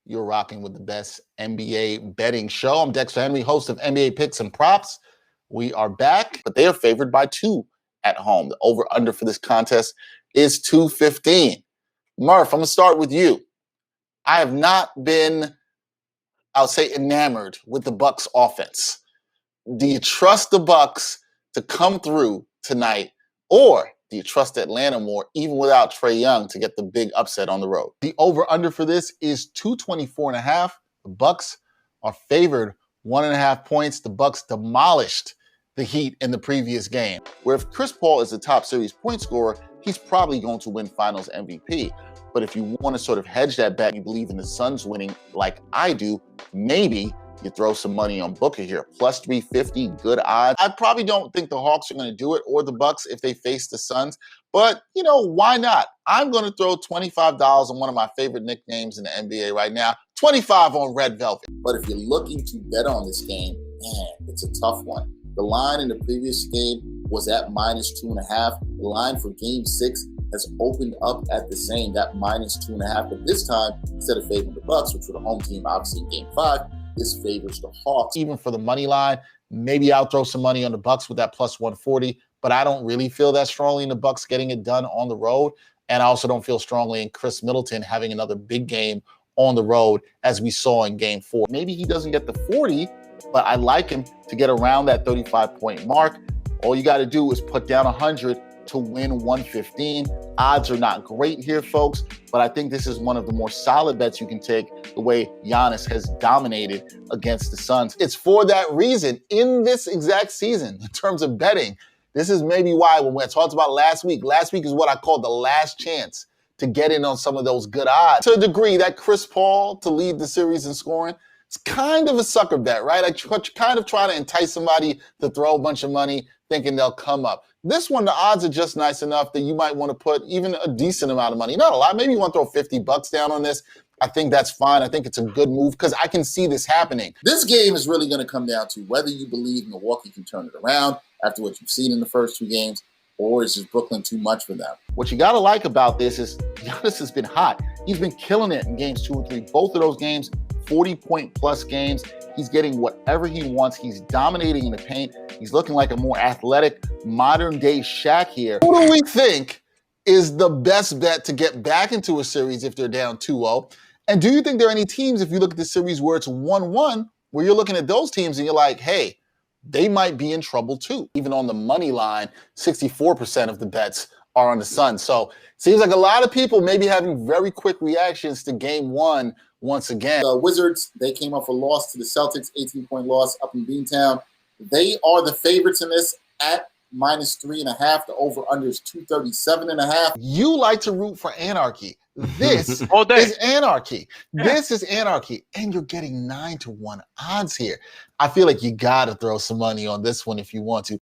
You're rocking with the best NBA betting show. I'm Dexter Henry, host of NBA Picks and Props. We are back, but they are favored by 2 at home. The over-under for this contest is 215. Murph, I'm going to start with you. I have not been, I'll say, enamored with the Bucks offense. Do you trust the Bucks to come through tonight, or do you trust Atlanta more, even without Trae Young, to get the big upset on the road? The over-under for this is 224.5. The Bucks are favored 1.5 points. The Bucks demolished the Heat in the previous game, where if Chris Paul is the top series point scorer, he's probably going to win Finals MVP. But if you want to sort of hedge that bet, you believe in the Suns winning like I do, maybe you throw some money on Booker here. Plus 350, good odds. I probably don't think the Hawks are going to do it, or the Bucks if they face the Suns. But, why not? I'm going to throw $25 on one of my favorite nicknames in the NBA right now. 25 on Red Velvet. But if you're looking to bet on this game, man, it's a tough one. The line in the previous game was at -2.5. The line for Game 6 has opened up at the same, that -2.5. But this time, instead of favoring the Bucks, which were the home team, obviously in Game 5, this favors the Hawks. Even for the money line, maybe I'll throw some money on the Bucks with that plus 140, but I don't really feel that strongly in the Bucks getting it done on the road. And I also don't feel strongly in Chris Middleton having another big game on the road, as we saw in Game 4. Maybe he doesn't get the 40, but I like him to get around that 35-point mark. All you got to do is put down 100 to win 115. Odds are not great here, folks, but I think this is one of the more solid bets you can take, the way Giannis has dominated against the Suns. It's for that reason, in this exact season, in terms of betting, this is maybe why when we talked about last week is what I call the last chance to get in on some of those good odds. To a degree, that Chris Paul to lead the series in scoring, it's kind of a sucker bet, right? I kind of try to entice somebody to throw a bunch of money thinking they'll come up. This one, the odds are just nice enough that you might want to put even a decent amount of money. Not a lot. Maybe you want to throw $50 down on this. I think that's fine. I think it's a good move because I can see this happening. This game is really going to come down to whether you believe Milwaukee can turn it around after what you've seen in the first 2 games, or is just Brooklyn too much for them? What you got to like about this is Giannis has been hot. He's been killing it in games 2 and 3. Both of those games, 40-point plus games. He's getting whatever he wants. He's dominating in the paint. He's looking like a more athletic, modern-day Shaq here. Who do we think is the best bet to get back into a series if they're down 2-0? And do you think there are any teams, if you look at the series where it's 1-1, where you're looking at those teams and you're like, hey, they might be in trouble too? Even on the money line, 64% of the bets are on the Suns. So it seems like a lot of people may be having very quick reactions to Game 1 once again. The Wizards, they came off a loss to the Celtics, 18-point loss up in Beantown. They are the favorites in this at -3.5. The over-under is 237.5. You like to root for anarchy. This is anarchy. This is anarchy. And you're getting 9-1 odds here. I feel like you got to throw some money on this one if you want to.